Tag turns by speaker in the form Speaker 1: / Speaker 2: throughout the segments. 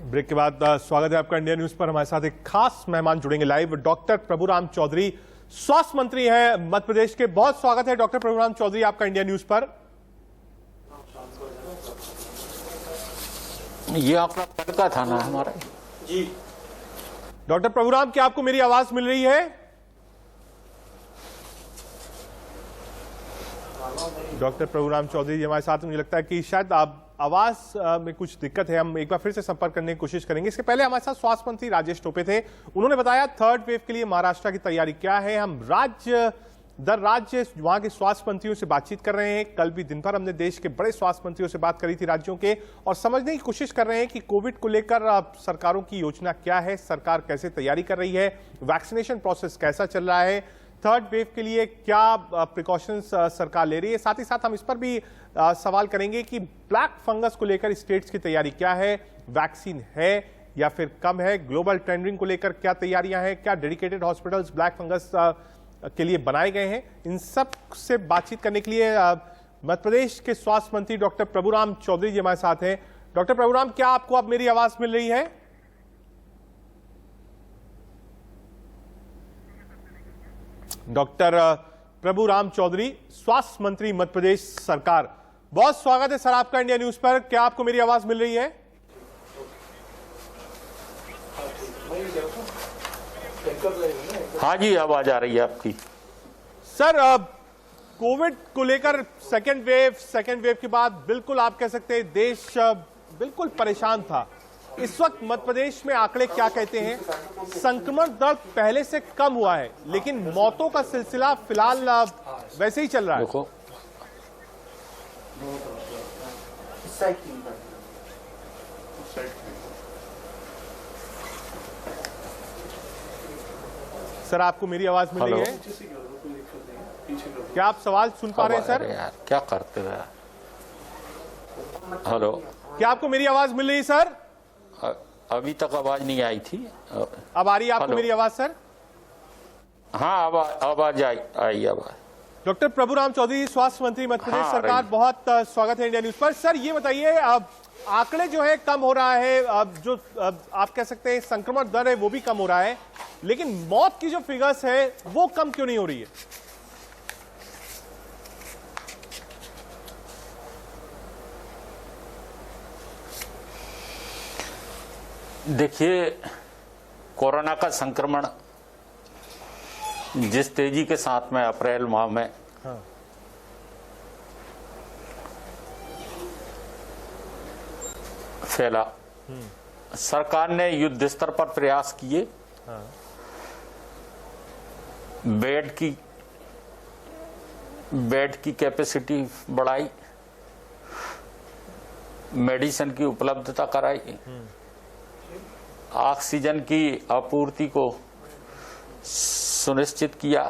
Speaker 1: Break के बाद स्वागत है आपका इंडिया न्यूज पर। हमारे साथ एक खास मेहमान जुड़ेंगे लाइव। डॉक्टर प्रभुराम चौधरी स्वास्थ्य मंत्री हैं मध्य प्रदेश के। बहुत स्वागत है डॉक्टर प्रभुराम चौधरी आपका इंडिया न्यूज पर।
Speaker 2: ये आपका पटका था ना हमारा
Speaker 1: जी। डॉक्टर प्रभुराम, क्या आपको मेरी आवाज मिल रही है? डॉक्टर प्रभुराम चौधरी जी हमारे साथ। मुझे लगता है कि शायद आप आवाज में कुछ दिक्कत है। हम एक बार फिर से संपर्क करने की कोशिश करेंगे। इसके पहले हमारे साथ स्वास्थ्य मंत्री राजेश टोपे थे। उन्होंने बताया थर्ड वेव के लिए महाराष्ट्र की तैयारी क्या है। हम राज्य दर राज्य वहां के स्वास्थ्य मंत्रियों से बातचीत कर रहे हैं। कल भी दिन भर हमने देश के बड़े स्वास्थ्य मंत्रियों से बात करी थी राज्यों के, और समझने की कोशिश कर रहे हैं कि कोविड को लेकर सरकारों की योजना क्या है, सरकार कैसे तैयारी कर रही है, वैक्सीनेशन प्रोसेस कैसा चल रहा है, थर्ड वेव के लिए क्या प्रिकॉशंस सरकार ले रही है। साथ ही साथ हम इस पर भी सवाल करेंगे कि ब्लैक फंगस को लेकर स्टेट्स की तैयारी क्या है, वैक्सीन है या फिर कम है, ग्लोबल टेंडरिंग को लेकर क्या तैयारियां हैं, क्या डेडिकेटेड हॉस्पिटल्स ब्लैक फंगस के लिए बनाए गए हैं। इन सब से बातचीत करने के लिए मध्य प्रदेश के स्वास्थ्य मंत्री डॉक्टर प्रभुराम चौधरी जी हमारे साथ हैं। डॉक्टर प्रभुराम, क्या आपको अब मेरी आवाज मिल रही है? डॉक्टर प्रभुराम चौधरी स्वास्थ्य मंत्री मध्य प्रदेश सरकार। बहुत स्वागत है सर आपका इंडिया न्यूज पर। क्या आपको मेरी आवाज मिल रही है?
Speaker 2: हाँ जी, आवाज आ रही है आपकी।
Speaker 1: सर, कोविड को लेकर सेकेंड वेव के बाद बिल्कुल आप कह सकते हैं देश बिल्कुल परेशान था। इस वक्त मध्य प्रदेश में आंकड़े क्या कहते हैं? संक्रमण दर पहले से कम हुआ है, लेकिन मौतों का सिलसिला फिलहाल वैसे ही चल रहा है।
Speaker 2: देखो,
Speaker 1: सर आपको मेरी आवाज मिल रही है? क्या आप सवाल सुन पा रहे हैं सर?
Speaker 2: यार क्या करते हैं। हेलो,
Speaker 1: क्या आपको मेरी आवाज मिल रही है सर?
Speaker 2: अभी तक आवाज नहीं आई थी।
Speaker 1: अब आ रही है आपको मेरी आवाज सर?
Speaker 2: हाँ, आवाज आई आवाज।
Speaker 1: डॉक्टर प्रभुराम चौधरी स्वास्थ्य मंत्री मध्य प्रदेश सरकार, बहुत स्वागत है इंडिया न्यूज पर। सर ये बताइए, अब आंकड़े जो है कम हो रहा है, अब जो आप कह सकते हैं संक्रमण दर है वो भी कम हो रहा है, लेकिन मौत की जो फिगर्स है वो कम क्यों नहीं हो रही है?
Speaker 2: देखिए, कोरोना का संक्रमण जिस तेजी के साथ में अप्रैल माह में फैला, सरकार ने युद्ध स्तर पर प्रयास किए। बेड की कैपेसिटी बढ़ाई, मेडिसिन की उपलब्धता कराई, ऑक्सीजन की आपूर्ति को सुनिश्चित किया,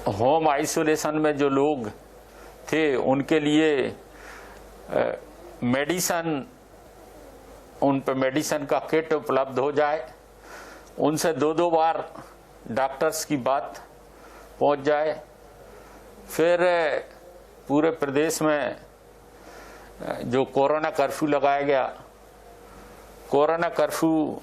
Speaker 2: होम आइसोलेशन में जो लोग थे उनके लिए उन पे मेडिसिन का किट उपलब्ध हो जाए, उनसे दो बार डॉक्टर्स की बात पहुंच जाए। फिर पूरे प्रदेश में जो कोरोना कर्फ्यू लगाया गया, कोरोना कर्फ्यू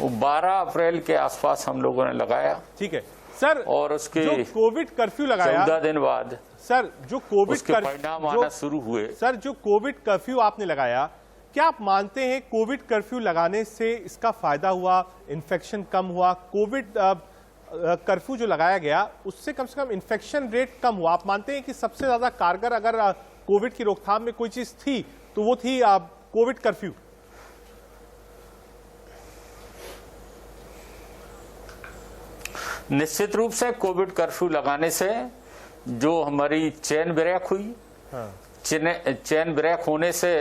Speaker 2: 12 अप्रैल के आसपास हम लोगों ने लगाया।
Speaker 1: ठीक है सर। और
Speaker 2: उसके
Speaker 1: जो कोविड कर्फ्यू लगाया
Speaker 2: 14 दिन बाद
Speaker 1: सर, जो कोविड
Speaker 2: परिणाम आना शुरू हुए।
Speaker 1: सर, जो कोविड कर्फ्यू आपने लगाया, क्या आप मानते हैं कोविड कर्फ्यू लगाने से इसका फायदा हुआ, इन्फेक्शन कम हुआ? कोविड कर्फ्यू जो लगाया गया उससे कम से कम इन्फेक्शन रेट कम हुआ। आप मानते हैं कि सबसे ज्यादा कारगर अगर कोविड की रोकथाम में कोई चीज थी तो वो थी कोविड कर्फ्यू?
Speaker 2: निश्चित रूप से कोविड कर्फ्यू लगाने से जो हमारी चेन ब्रेक हुई, चेन ब्रेक होने से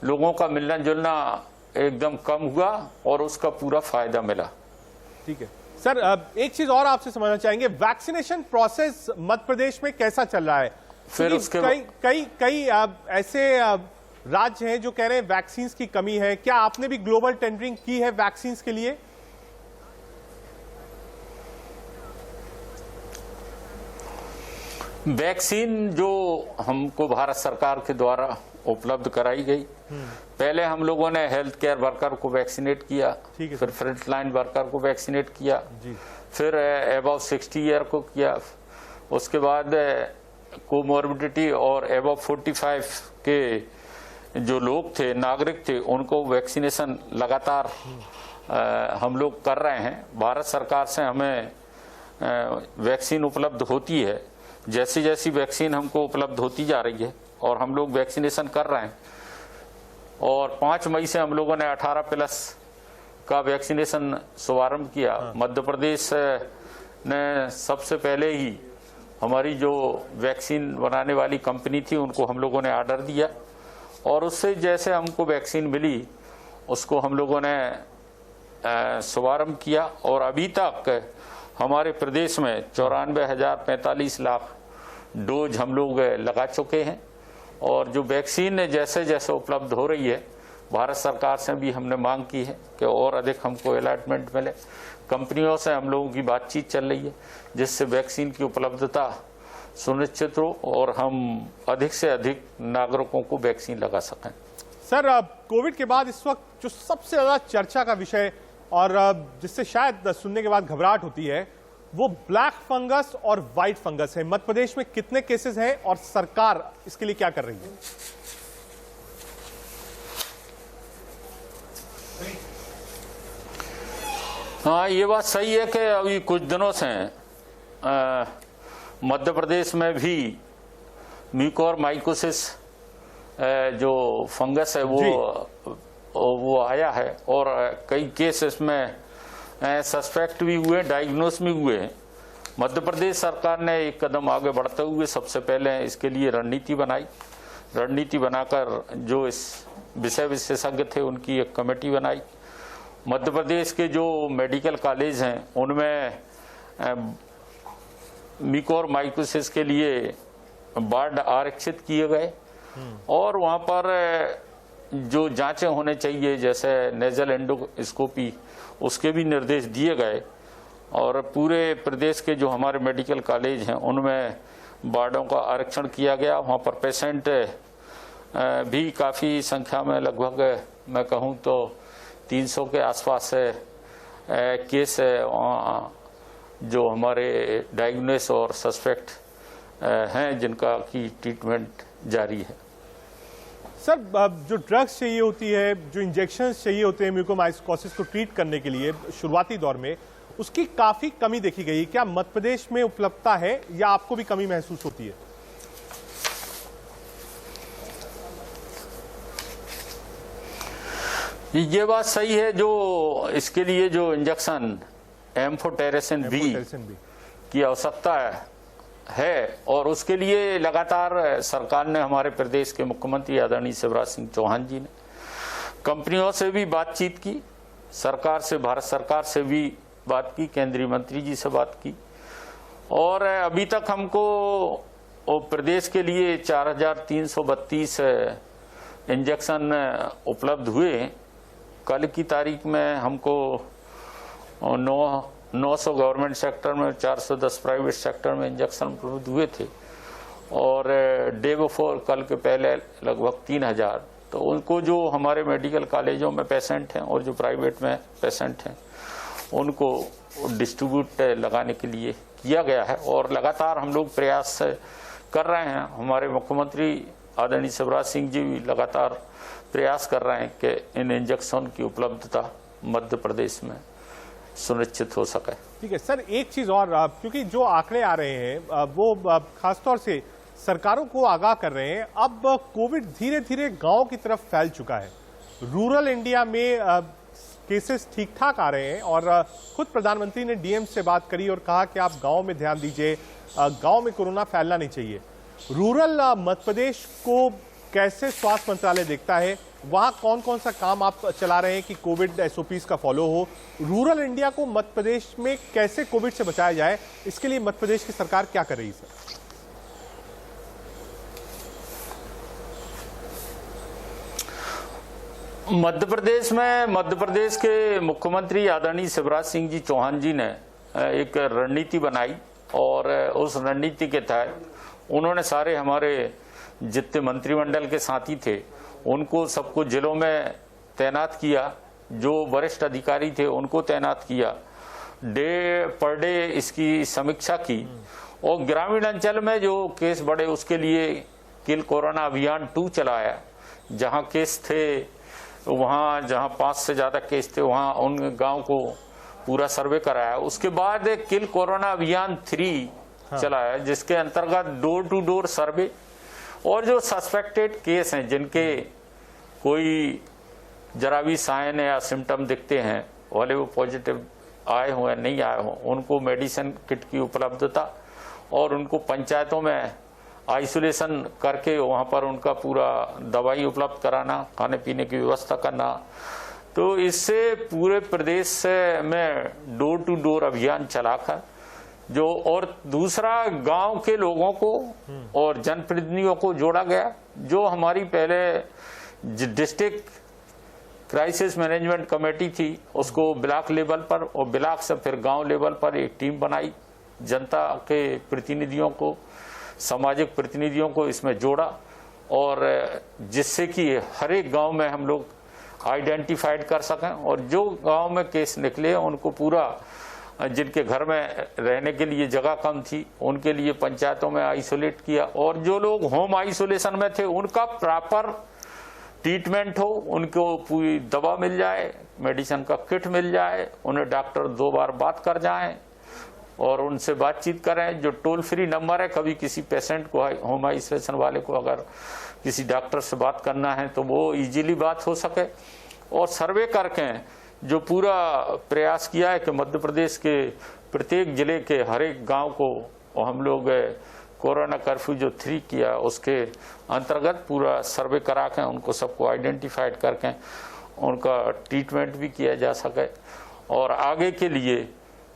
Speaker 2: लोगों का मिलना जुलना एकदम कम हुआ और उसका पूरा फायदा मिला।
Speaker 1: ठीक है सर, एक चीज और आपसे समझना चाहेंगे, वैक्सीनेशन प्रोसेस मध्य प्रदेश में कैसा चल रहा है?
Speaker 2: फिर उसके
Speaker 1: कई ऐसे राज्य हैं जो कह रहे हैं वैक्सीन की कमी है। क्या आपने भी ग्लोबल टेंडरिंग की है वैक्सीन के लिए?
Speaker 2: वैक्सीन जो हमको भारत सरकार के द्वारा उपलब्ध कराई गई, पहले हम लोगों ने हेल्थ केयर वर्कर को वैक्सीनेट किया,
Speaker 1: ठीक है
Speaker 2: फिर फ्रंट लाइन वर्कर को वैक्सीनेट किया,
Speaker 1: जी।
Speaker 2: फिर अबव 60 ईयर को किया, उसके बाद कोमोर्बिडिटी और अबव 45 के जो लोग थे, नागरिक थे, उनको वैक्सीनेशन लगातार हम लोग कर रहे हैं। भारत सरकार से हमें वैक्सीन उपलब्ध होती है, जैसी जैसी वैक्सीन हमको उपलब्ध होती जा रही है और हम लोग वैक्सीनेशन कर रहे हैं। और 5 मई से हम लोगों ने 18+ का वैक्सीनेशन शुभारंभ किया। मध्य प्रदेश ने सबसे पहले ही हमारी जो वैक्सीन बनाने वाली कंपनी थी उनको हम लोगों ने ऑर्डर दिया और उससे जैसे हमको वैक्सीन मिली उसको हम लोगों ने शुभारंभ किया और अभी तक हमारे प्रदेश में 94,045 लाख डोज हम लोग लगा चुके हैं। और जो वैक्सीन जैसे जैसे उपलब्ध हो रही है, भारत सरकार से भी हमने मांग की है कि और अधिक हमको अलॉटमेंट मिले। कंपनियों से हम लोगों की बातचीत चल रही है जिससे वैक्सीन की उपलब्धता सुनिश्चित हो और हम अधिक से अधिक नागरिकों को वैक्सीन लगा सकें।
Speaker 1: सर, कोविड के बाद इस वक्त जो सबसे ज्यादा चर्चा का विषय और जिससे शायद सुनने के बाद घबराहट होती है, वो ब्लैक फंगस और व्हाइट फंगस है। मध्य प्रदेश में कितने केसेस हैं और सरकार इसके लिए क्या कर रही है?
Speaker 2: हाँ, ये बात सही है कि अभी कुछ दिनों से मध्य प्रदेश में भी म्यूकोरमाइकोसिस जो फंगस है वो आया है और कई केस इसमें सस्पेक्ट भी हुए, डायग्नोस भी हुए हैं। मध्य प्रदेश सरकार ने एक कदम आगे बढ़ते हुए सबसे पहले इसके लिए रणनीति बनाई। रणनीति बनाकर जो इस विषय विशेषज्ञ थे उनकी एक कमेटी बनाई। मध्य प्रदेश के जो मेडिकल कॉलेज हैं उनमें म्यूकोरमाइकोसिस के लिए वार्ड आरक्षित किए गए और वहाँ पर जो जांचें होने चाहिए जैसे नेजल एंडोस्कोपी उसके भी निर्देश दिए गए और पूरे प्रदेश के जो हमारे मेडिकल कॉलेज हैं उनमें वार्डों का आरक्षण किया गया। वहाँ पर पेशेंट भी काफ़ी संख्या में, लगभग मैं कहूँ तो 300 के आसपास केस जो हमारे डायग्नोस और सस्पेक्ट हैं जिनका की ट्रीटमेंट जारी है।
Speaker 1: सर, जो ड्रग्स चाहिए होती है, जो इंजेक्शंस चाहिए होते हैं म्यूकोरमाइकोसिस को ट्रीट करने के लिए शुरुआती दौर में, उसकी काफी कमी देखी गई। क्या मध्य प्रदेश में उपलब्धता है या आपको भी कमी महसूस होती है?
Speaker 2: ये बात सही है। जो इसके लिए जो इंजेक्शन एम्फोटेरेसिन बी की आवश्यकता है और उसके लिए लगातार सरकार ने, हमारे प्रदेश के मुख्यमंत्री आदरणीय शिवराज सिंह चौहान जी ने कंपनियों से भी बातचीत की, सरकार से, भारत सरकार से भी बात की, केंद्रीय मंत्री जी से बात की और अभी तक हमको प्रदेश के लिए 4,332 इंजेक्शन उपलब्ध हुए। कल की तारीख में हमको 900 गवर्नमेंट सेक्टर में, 410 प्राइवेट सेक्टर में इंजेक्शन उपलब्ध हुए थे और डे बिफोर, कल के पहले लगभग 3,000। तो उनको जो हमारे मेडिकल कॉलेजों में पेशेंट हैं और जो प्राइवेट में पेशेंट हैं उनको डिस्ट्रीब्यूट लगाने के लिए किया गया है और लगातार हम लोग प्रयास कर रहे हैं। हमारे मुख्यमंत्री आदरणीय शिवराज सिंह जी भी लगातार प्रयास कर रहे हैं कि इन इंजेक्शन की उपलब्धता मध्य प्रदेश में सुनिश्चित हो सके।
Speaker 1: ठीक है सर, एक चीज और, क्योंकि जो आंकड़े आ रहे हैं वो खासतौर से सरकारों को आगाह कर रहे हैं। अब कोविड धीरे धीरे गांव की तरफ फैल चुका है। रूरल इंडिया में केसेस ठीक ठाक आ रहे हैं और खुद प्रधानमंत्री ने डीएम से बात करी और कहा कि आप गांव में ध्यान दीजिए, गांव में कोरोना फैलना नहीं चाहिए। रूरल मध्य प्रदेश को कैसे स्वास्थ्य मंत्रालय देखता है? वहां कौन कौन सा काम आप चला रहे हैं कि कोविड एसओपीज का फॉलो हो? रूरल इंडिया को मध्य प्रदेश में कैसे कोविड से बचाया जाए, इसके लिए मध्य प्रदेश की सरकार क्या कर रही है सर?
Speaker 2: मध्य प्रदेश में, मध्य प्रदेश के मुख्यमंत्री आदरणीय शिवराज सिंह जी चौहान जी ने एक रणनीति बनाई और उस रणनीति के तहत उन्होंने सारे हमारे जितने मंत्रिमंडल के साथी थे उनको सबको जिलों में तैनात किया, जो वरिष्ठ अधिकारी थे उनको तैनात किया, डे पर डे इसकी समीक्षा की, और ग्रामीण अंचल में जो केस बढ़े उसके लिए किल कोरोना अभियान 2 चलाया। जहां केस थे वहां, जहां 5 से ज्यादा केस थे वहां उन गांव को पूरा सर्वे कराया। उसके बाद किल कोरोना अभियान 3 चलाया, जिसके अंतर्गत डोर टू डोर सर्वे, और जो सस्पेक्टेड केस हैं जिनके कोई जरा भी साइन या सिम्टम दिखते हैं, भले वो पॉजिटिव आए हो या नहीं आए हो, उनको मेडिसिन किट की उपलब्धता और उनको पंचायतों में आइसोलेशन करके वहाँ पर उनका पूरा दवाई उपलब्ध कराना, खाने पीने की व्यवस्था करना। तो इससे पूरे प्रदेश में डोर टू डोर अभियान चलाकर जो, और दूसरा गांव के लोगों को और जनप्रतिनिधियों को जोड़ा गया। जो हमारी पहले डिस्ट्रिक्ट क्राइसिस मैनेजमेंट कमेटी थी उसको ब्लॉक लेवल पर और ब्लॉक से फिर गांव लेवल पर एक टीम बनाई, जनता के प्रतिनिधियों को, सामाजिक प्रतिनिधियों को इसमें जोड़ा, और जिससे कि हर एक गांव में हम लोग आइडेंटिफाइड कर सकें, और जो गांव में केस निकले उनको पूरा, जिनके घर में रहने के लिए जगह कम थी उनके लिए पंचायतों में आइसोलेट किया, और जो लोग होम आइसोलेशन में थे उनका प्रॉपर ट्रीटमेंट हो, उनको पूरी दवा मिल जाए, मेडिसिन का किट मिल जाए, उन्हें डॉक्टर 2 बार बात कर जाएं और उनसे बातचीत करें। जो टोल फ्री नंबर है, कभी किसी पेशेंट को, होम आइसोलेशन वाले को अगर किसी डॉक्टर से बात करना है तो वो इजीली बात हो सके। और सर्वे करके जो पूरा प्रयास किया है कि मध्य प्रदेश के प्रत्येक जिले के हर एक गांव को हम लोग कोरोना कर्फ्यू जो 3 किया उसके अंतर्गत पूरा सर्वे करा के उनको सबको आइडेंटिफाइड करके उनका ट्रीटमेंट भी किया जा सके और आगे के लिए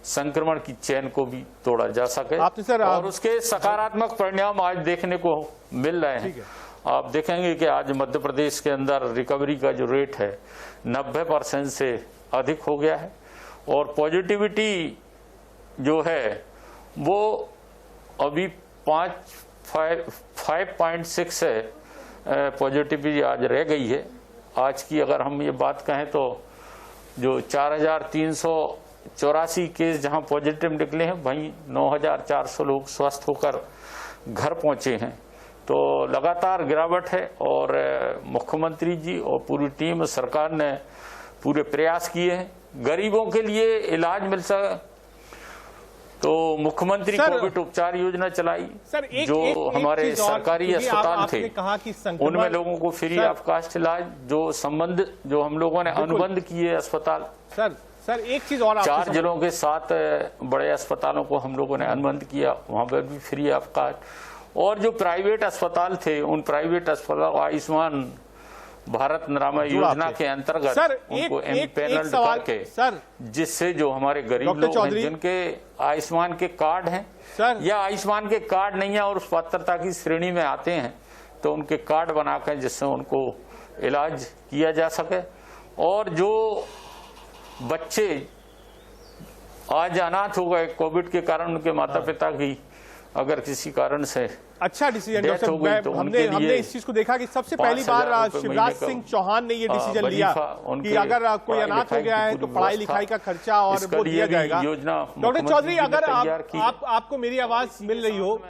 Speaker 2: संक्रमण की चेन को भी तोड़ा जा सके। और उसके सकारात्मक परिणाम आज देखने को मिल रहे हैं। आप देखेंगे कि आज मध्य प्रदेश के अंदर रिकवरी का जो रेट है 90% से अधिक हो गया है, और पॉजिटिविटी जो है वो अभी 5.6 है, पॉजिटिविटी आज रह गई है। आज की अगर हम ये बात कहें तो जो 4,384 केस जहां पॉजिटिव निकले हैं, वहीं 9,400 लोग स्वस्थ होकर घर पहुंचे हैं। तो लगातार गिरावट है, और मुख्यमंत्री जी और पूरी टीम सरकार ने पूरे प्रयास किए हैं गरीबों के लिए इलाज मिल सके। तो मुख्यमंत्री कोविड उपचार योजना चलाई, जो हमारे सरकारी अस्पताल थे उनमें लोगों को फ्री ऑफ कास्ट इलाज, जो हम लोगों ने अनुबंध किए अस्पताल।
Speaker 1: सर एक चीज और,
Speaker 2: 4 जिलों के 7 बड़े अस्पतालों को हम लोगों ने अनुबंध किया, वहां पर भी फ्री ऑफ कास्ट। और जो प्राइवेट अस्पताल थे उन प्राइवेट अस्पताल आयुष्मान भारत नामा योजना के अंतर्गत उनको एमपैनल करके, जिससे जो हमारे गरीब लोग हैं जिनके आयुष्मान के कार्ड हैं या आयुष्मान के कार्ड नहीं है और उस पात्रता की श्रेणी में आते हैं, तो उनके कार्ड बनाकर जिससे उनको इलाज किया जा सके। और जो बच्चे आज अनाथ हो गए कोविड के कारण, उनके माता पिता की अगर किसी कारण से
Speaker 1: अच्छा डिसीजन, तो हमने इस चीज को देखा कि सबसे पहली बार शिवराज सिंह चौहान ने ये डिसीजन लिया कि अगर कोई अनाथ हो गया है तो पढ़ाई लिखाई का खर्चा और वो दिया जाएगा। डॉक्टर चौधरी, अगर आपको मेरी आवाज मिल रही हो,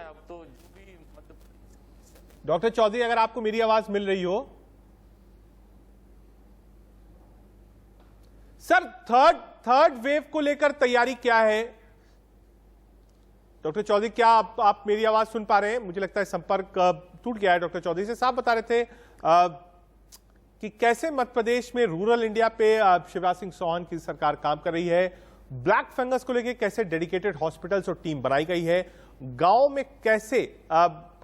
Speaker 1: डॉक्टर चौधरी अगर आपको मेरी आवाज मिल रही हो, सर थर्ड वेव को लेकर तैयारी क्या है? डॉक्टर चौधरी, क्या आप मेरी आवाज सुन पा रहे हैं? मुझे लगता है संपर्क टूट गया है डॉक्टर चौधरी से। साहब बता रहे थे कि कैसे मध्य प्रदेश में रूरल इंडिया पे शिवराज सिंह चौहान की सरकार काम कर रही है, ब्लैक फंगस को लेकर कैसे डेडिकेटेड हॉस्पिटल्स और टीम बनाई गई है, गांव में कैसे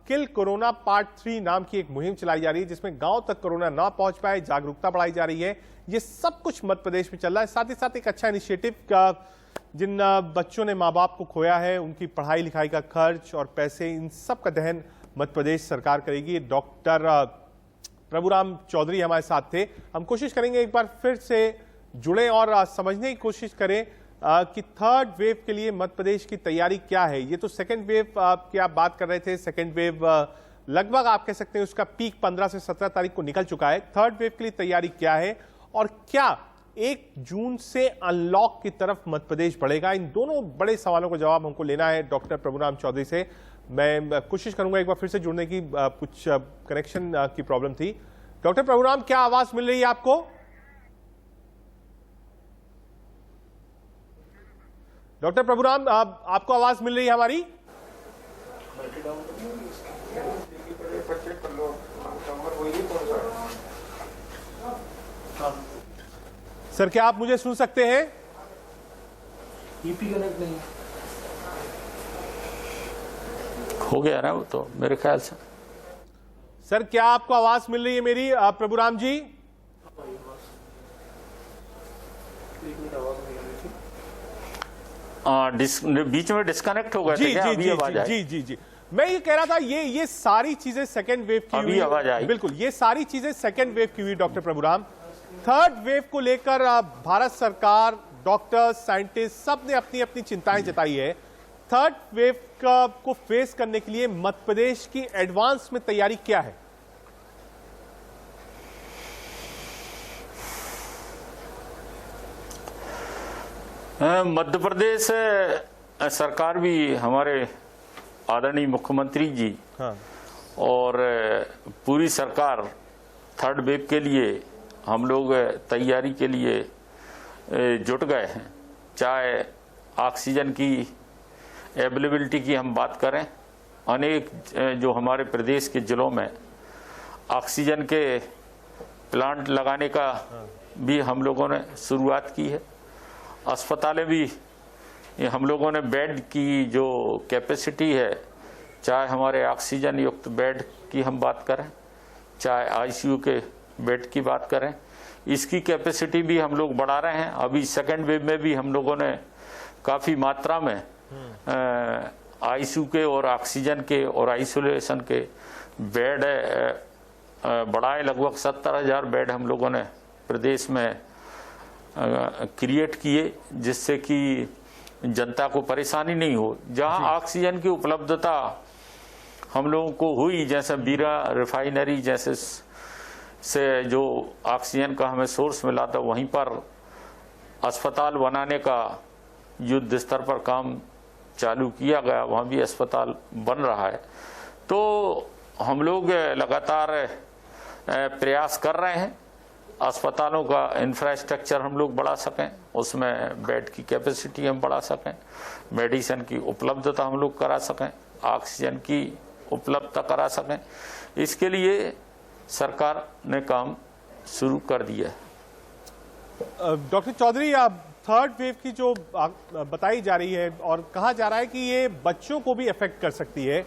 Speaker 1: किल कोरोना पार्ट 3 नाम की एक मुहिम चलाई जा रही है जिसमें गांव तक कोरोना ना पहुंच पाए, जागरूकता बढ़ाई जा रही है। ये सब कुछ मध्य प्रदेश में चल रहा है। साथ ही साथ एक अच्छा इनिशिएटिव का, जिन बच्चों ने माँ बाप को खोया है उनकी पढ़ाई लिखाई का खर्च और पैसे, इन सब का दहन मध्य प्रदेश सरकार करेगी। डॉक्टर प्रभुराम चौधरी हमारे साथ थे। हम कोशिश करेंगे एक बार फिर से जुड़े और समझने की कोशिश करें कि थर्ड वेव के लिए मध्य प्रदेश की तैयारी क्या है। ये तो सेकेंड वेव की आप बात कर रहे थे, सेकेंड वेव लगभग आप कह सकते हैं उसका पीक 15 से 17 तारीख को निकल चुका है। थर्ड वेव के लिए तैयारी क्या है और क्या 1 जून से अनलॉक की तरफ मध्य प्रदेश बढ़ेगा? इन दोनों बड़े सवालों का जवाब हमको लेना है डॉक्टर प्रभुराम चौधरी से। मैं कोशिश करूंगा एक बार फिर से जुड़ने की, कुछ कनेक्शन की प्रॉब्लम थी। डॉक्टर प्रभुराम, क्या आवाज मिल रही है आपको? डॉक्टर प्रभुराम, आपको आवाज मिल रही है हमारी? सर, क्या आप मुझे सुन सकते हैं?
Speaker 3: ईपी कनेक्ट नहीं
Speaker 2: हो गया ना वो तो मेरे ख्याल से।
Speaker 1: सर, क्या आपको आवाज मिल रही है मेरी प्रभुराम जी?
Speaker 2: बीच में डिस्कनेक्ट हो गए थे क्या? अभी आवाज आई?
Speaker 1: जी जी जी, मैं ये कह रहा था, ये सारी चीजें सेकेंड वेव की
Speaker 2: अभी आवाज आई?
Speaker 1: बिल्कुल, ये सारी चीजें सेकेंड वेव की हुई डॉक्टर प्रभुराम। थर्ड वेव को लेकर भारत सरकार, डॉक्टर्स, साइंटिस्ट सब ने अपनी अपनी चिंताएं जताई है। थर्ड वेव को फेस करने के लिए मध्य प्रदेश की एडवांस में तैयारी क्या है?
Speaker 2: मध्य प्रदेश सरकार भी, हमारे आदरणीय मुख्यमंत्री जी और पूरी सरकार थर्ड वेव के लिए हम लोग तैयारी के लिए जुट गए हैं। चाहे ऑक्सीजन की अवेलेबिलिटी की हम बात करें, अनेक जो हमारे प्रदेश के जिलों में ऑक्सीजन के प्लांट लगाने का भी हम लोगों ने शुरुआत की है। अस्पतालें भी हम लोगों ने बेड की जो कैपेसिटी है, चाहे हमारे ऑक्सीजन युक्त बेड की हम बात करें, चाहे आईसीयू के बेड की बात करें, इसकी कैपेसिटी भी हम लोग बढ़ा रहे हैं। अभी सेकेंड वेव में भी हम लोगों ने काफ़ी मात्रा में आईसीयू के और ऑक्सीजन के और आइसोलेशन के बेड बढ़ाए। लगभग 70,000 बेड हम लोगों ने प्रदेश में क्रिएट किए, जिससे कि जनता को परेशानी नहीं हो। जहां ऑक्सीजन की उपलब्धता हम लोगों को हुई, जैसे बीरा रिफाइनरी जैसे से जो ऑक्सीजन का हमें सोर्स मिला था, वहीं पर अस्पताल बनाने का युद्ध स्तर पर काम चालू किया गया, वहाँ भी अस्पताल बन रहा है। तो हम लोग लगातार प्रयास कर रहे हैं अस्पतालों का इंफ्रास्ट्रक्चर हम लोग बढ़ा सकें, उसमें बेड की कैपेसिटी हम बढ़ा सकें, मेडिसिन की उपलब्धता हम लोग करा सकें, ऑक्सीजन की उपलब्धता करा सकें। इसके लिए सरकार ने काम शुरू कर दिया है।
Speaker 1: डॉक्टर चौधरी, थर्ड वेव की जो बताई जा रही है और कहा जा रहा है कि ये बच्चों को भी अफेक्ट कर सकती है,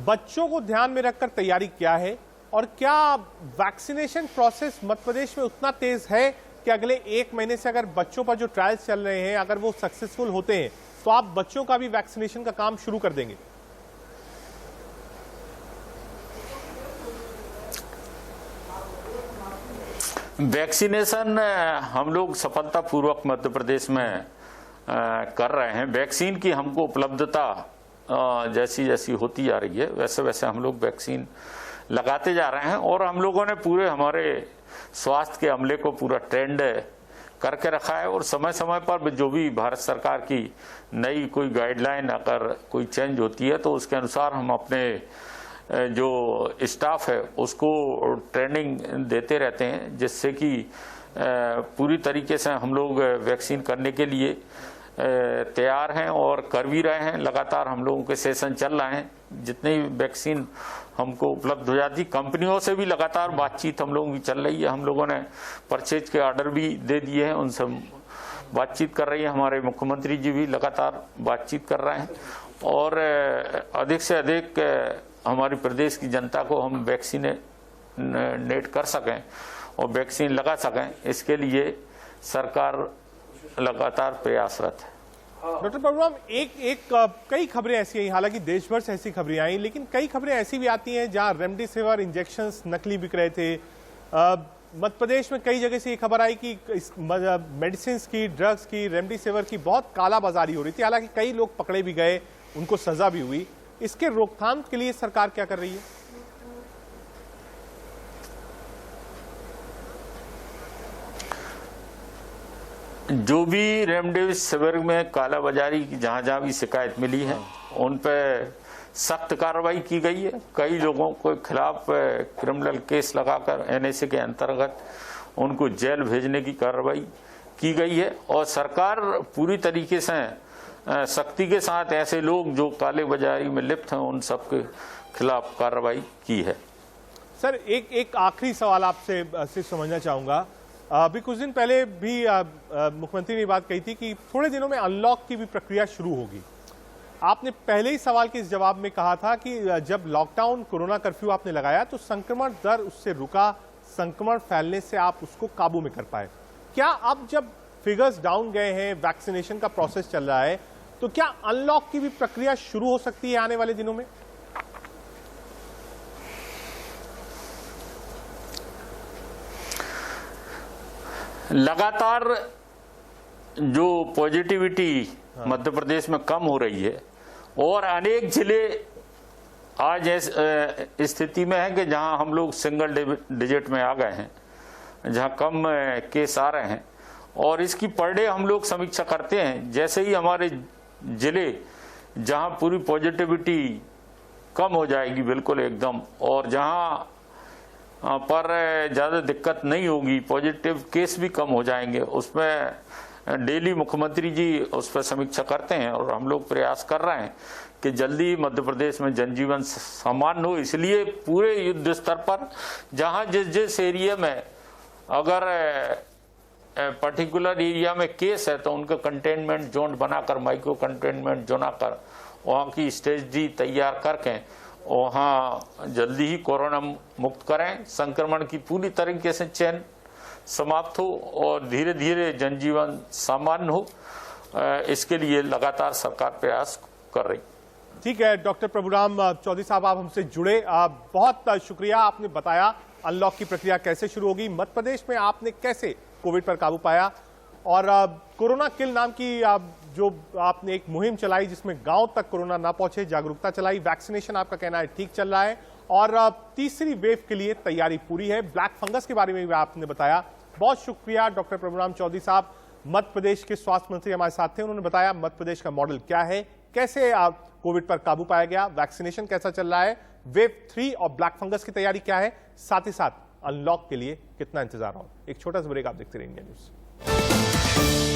Speaker 1: बच्चों को ध्यान में रखकर तैयारी क्या है और क्या वैक्सीनेशन प्रोसेस मध्य प्रदेश में उतना तेज है कि अगले 1 महीने से अगर बच्चों पर जो ट्रायल्स चल रहे हैं अगर वो सक्सेसफुल होते हैं तो आप बच्चों का भी वैक्सीनेशन का काम शुरू कर देंगे?
Speaker 2: वैक्सीनेशन हम लोग सफलतापूर्वक मध्य प्रदेश में कर रहे हैं। वैक्सीन की हमको उपलब्धता जैसी जैसी होती जा रही है, वैसे वैसे हम लोग वैक्सीन लगाते जा रहे हैं और हम लोगों ने पूरे हमारे स्वास्थ्य के अमले को पूरा ट्रेंड करके रखा है। और समय समय पर जो भी भारत सरकार की नई कोई गाइडलाइन अगर कोई चेंज होती है तो उसके अनुसार हम अपने जो स्टाफ है उसको ट्रेनिंग देते रहते हैं, जिससे कि पूरी तरीके से हम लोग वैक्सीन करने के लिए तैयार हैं और कर भी रहे हैं। लगातार हम लोगों के सेशन चल रहे हैं, जितनी वैक्सीन हमको उपलब्ध हो जाती, कंपनियों से भी लगातार बातचीत हम लोगों की चल रही है। हम लोगों ने परचेज के ऑर्डर भी दे दिए हैं, उनसे बातचीत कर रही है। हमारे मुख्यमंत्री जी भी लगातार बातचीत कर रहे हैं और अधिक से अधिक हमारे प्रदेश की जनता को हम वैक्सीनेट कर सकें और वैक्सीन लगा सकें, इसके लिए सरकार लगातार प्रयासरत है।
Speaker 1: डॉक्टर प्रभुराम, कई खबरें ऐसी आई, हालांकि देश भर से ऐसी खबरें आई, लेकिन कई खबरें ऐसी भी आती हैं जहां रेमडेसिविर इंजेक्शंस नकली बिक रहे थे, मध्य प्रदेश में कई जगह से ये खबर आई कि मेडिसिन की, ड्रग्स की, रेमडेसिविर की बहुत कालाबाजारी हो रही थी। हालांकि कई लोग पकड़े भी गए, उनको सजा भी हुई। इसके रोकथाम के लिए सरकार क्या कर रही है?
Speaker 2: जो भी रेमडेसिविर में कालाबाजारी की जहां भी शिकायत मिली है, उन पे सख्त कार्रवाई की गई है। कई लोगों के खिलाफ क्रिमिनल केस लगाकर एनएसए के अंतर्गत उनको जेल भेजने की कार्रवाई की गई है। और सरकार पूरी तरीके से सख्ती के साथ ऐसे लोग जो काले बाजारी में लिप्त हैं, उन सबके खिलाफ कार्रवाई की है।
Speaker 1: सर, एक आखिरी सवाल आपसे सिर्फ समझना चाहूंगा। अभी कुछ दिन पहले भी मुख्यमंत्री ने बात कही थी कि थोड़े दिनों में अनलॉक की भी प्रक्रिया शुरू होगी। आपने पहले ही सवाल के इस जवाब में कहा था कि जब लॉकडाउन, कोरोना कर्फ्यू आपने लगाया तो संक्रमण दर उससे रुका, संक्रमण फैलने से आप उसको काबू में कर पाए। क्या अब जब फिगर्स डाउन गए हैं, वैक्सीनेशन का प्रोसेस चल रहा है, तो क्या अनलॉक की भी प्रक्रिया शुरू हो सकती है आने वाले दिनों में?
Speaker 2: लगातार जो पॉजिटिविटी मध्य प्रदेश में कम हो रही है और अनेक जिले आज इस स्थिति में है कि जहां हम लोग सिंगल डिजिट में आ गए हैं, जहां कम केस आ रहे हैं, और इसकी पर डे हम लोग समीक्षा करते हैं। जैसे ही हमारे जिले जहां पूरी पॉजिटिविटी कम हो जाएगी बिल्कुल एकदम, और जहां पर ज़्यादा दिक्कत नहीं होगी, पॉजिटिव केस भी कम हो जाएंगे, उसमें डेली मुख्यमंत्री जी उस पर समीक्षा करते हैं। और हम लोग प्रयास कर रहे हैं कि जल्दी मध्य प्रदेश में जनजीवन सामान्य हो। इसलिए पूरे युद्ध स्तर पर जहां जिस एरिया में अगर पर्टिकुलर एरिया में केस है तो उनका कंटेनमेंट जोन बनाकर, माइक्रो कंटेनमेंट जोन आकर वहाँ की स्ट्रेटजी तैयार करके वहाँ जल्दी ही कोरोना मुक्त करें, संक्रमण की पूरी तरीके से चेन समाप्त हो और धीरे धीरे जनजीवन सामान्य हो। इसके लिए लगातार सरकार प्रयास कर रही।
Speaker 1: ठीक है डॉक्टर प्रभुराम चौधरी साहब, आप हमसे जुड़े, बहुत शुक्रिया। आपने बताया अनलॉक की प्रक्रिया कैसे शुरू होगी, मध्य प्रदेश में आपने कैसे कोविड पर काबू पाया, और कोरोना किल नाम की जो आपने एक मुहिम चलाई जिसमें गांव तक कोरोना ना पहुंचे, जागरूकता चलाई, वैक्सीनेशन आपका कहना है ठीक चल रहा है, और तीसरी वेव के लिए तैयारी पूरी है। ब्लैक फंगस के बारे में भी आपने बताया। बहुत शुक्रिया डॉक्टर प्रभुराम चौधरी साहब। मध्य प्रदेश के स्वास्थ्य मंत्री हमारे साथ थे, उन्होंने बताया मध्य प्रदेश का मॉडल क्या है, कैसे कोविड पर काबू पाया गया, वैक्सीनेशन कैसा चल रहा है, वेव 3 और ब्लैक फंगस की तैयारी क्या है, साथ ही साथ अनलॉक के लिए कितना इंतजार हो। एक छोटा सा ब्रेक, आप देखते रहिए इंडिया न्यूज।